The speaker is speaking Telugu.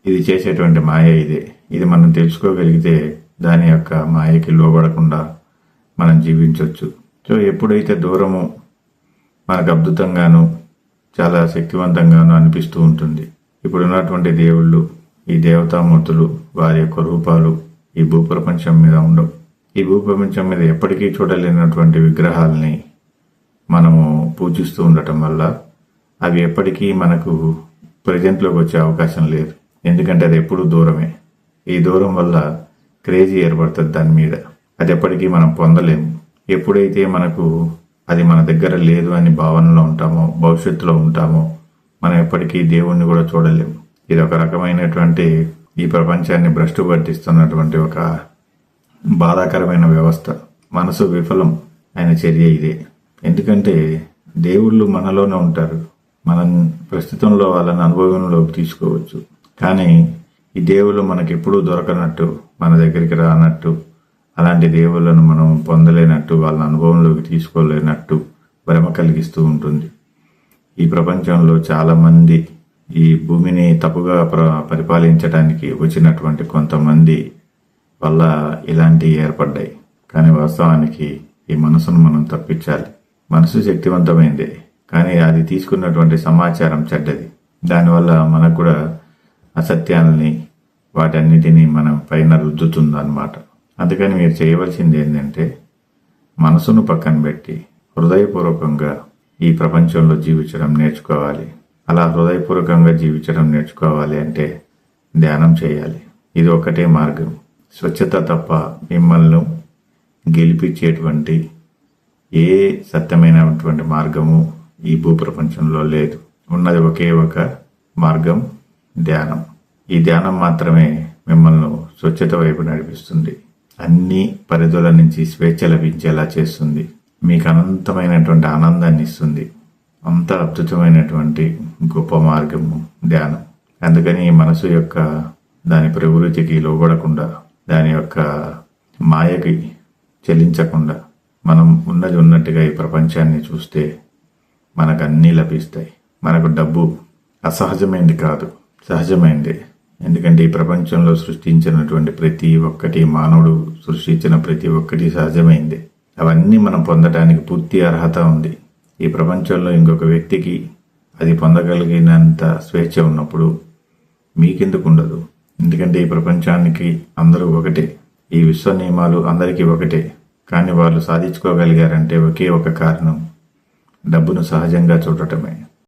ఇది చేసేటువంటి మాయ ఇది మనం తెలుసుకోగలిగితే దాని యొక్క మాయకి లోబడకుండా మనం జీవించవచ్చు. సో ఎప్పుడైతే దూరము మనకు అద్భుతంగాను చాలా శక్తివంతంగాను అనిపిస్తూ ఉంటుంది. ఇప్పుడున్నటువంటి దేవుళ్ళు, ఈ దేవతామూర్తులు, వారి యొక్క రూపాలు ఈ భూప్రపంచం మీద ఉండవు. ఈ భూప్రపంచం మీద ఎప్పటికీ చూడలేనటువంటి విగ్రహాలని మనము పూజిస్తూ ఉండటం వల్ల అవి ఎప్పటికీ మనకు ప్రజెంట్లోకి వచ్చే అవకాశం లేదు. ఎందుకంటే అది ఎప్పుడూ దూరమే. ఈ దూరం వల్ల క్రేజీ ఏర్పడుతుంది దాని మీద. అది ఎప్పటికీ మనం పొందలేము. ఎప్పుడైతే మనకు అది మన దగ్గర లేదు అని భావనలో ఉంటామో, భవిష్యత్తులో ఉంటామో, మనం ఎప్పటికీ దేవుణ్ణి కూడా చూడలేము. ఇది ఒక రకమైనటువంటి ఈ ప్రపంచాన్ని భ్రష్టు పట్టిస్తున్నటువంటి ఒక బాధాకరమైన వ్యవస్థ. మనసు విఫలం అయిన చర్య ఇదే. ఎందుకంటే దేవుళ్ళు మనలోనే ఉంటారు. మనం ప్రస్తుతంలో వాళ్ళని అనుభవంలోకి తీసుకోవచ్చు. కానీ ఈ దేవుళ్ళు మనకెప్పుడూ దొరకనట్టు, మన దగ్గరికి రానట్టు, అలాంటి దేవుళ్ళను మనం పొందలేనట్టు, వాళ్ళ అనుభవంలోకి తీసుకోలేనట్టు భ్రమ కలిగిస్తూ ఉంటుంది. ఈ ప్రపంచంలో చాలామంది ఈ భూమిని తప్పుగా పరిపాలించడానికి వచ్చినటువంటి కొంతమంది వల్ల ఇలాంటివి ఏర్పడ్డాయి. కానీ వాస్తవానికి ఈ మనసును మనం తప్పించాలి. మనసు శక్తివంతమైందే, కానీ అది తీసుకున్నటువంటి సమాచారం చెడ్డది. దానివల్ల మనకు కూడా అసత్యాలని, వాటన్నిటినీ మనం పైన రుద్దుతుందన్నమాట. అందుకని మీరు చేయవలసింది ఏంటంటే మనసును పక్కన పెట్టి హృదయపూర్వకంగా ఈ ప్రపంచంలో జీవించడం నేర్చుకోవాలి. అలా హృదయపూర్వకంగా జీవించడం నేర్చుకోవాలి అంటే ధ్యానం చేయాలి. ఇది ఒక్కటే మార్గం. స్వచ్ఛత తప్ప మిమ్మల్ని గెలిపించేటువంటి ఏ సత్యమైనటువంటి మార్గము ఈ భూప్రపంచంలో లేదు. ఉన్నది ఒకే ఒక మార్గం, ధ్యానం. ఈ ధ్యానం మాత్రమే మిమ్మల్ని స్వచ్ఛత వైపు నడిపిస్తుంది. అన్ని పరిధుల నుంచి స్వేచ్ఛ లభించేలా చేస్తుంది. మీకు అనంతమైనటువంటి ఆనందాన్ని ఇస్తుంది. అంత అద్భుతమైనటువంటి గొప్ప మార్గము ధ్యానం. అందుకని ఈ మనసు యొక్క దాని ప్రవృత్తికి లోబడకుండా, దాని యొక్క మాయకి చెల్లించకుండా మనం ఉన్నది ఉన్నట్టుగా ఈ ప్రపంచాన్ని చూస్తే మనకు అన్నీ లభిస్తాయి. మనకు డబ్బు అసహజమైంది కాదు, సహజమైంది. ఎందుకంటే ఈ ప్రపంచంలో సృష్టించినటువంటి ప్రతి ఒక్కటి, మానవుడు సృష్టించిన ప్రతి ఒక్కటి సహజమైంది. అవన్నీ మనం పొందడానికి పూర్తి అర్హత ఉంది. ఈ ప్రపంచంలో ఇంకొక వ్యక్తికి అది పొందగలిగినంత స్వేచ్ఛ ఉన్నప్పుడు మీకెందుకు ఉండదు? ఎందుకంటే ఈ ప్రపంచానికి అందరూ ఒకటే, ఈ విశ్వ నియమాలు అందరికీ ఒకటే. కానీ వాళ్ళు సాధించుకోగలిగారంటే ఒకే ఒక కారణం, డబ్బును సహజంగా చూడటమే.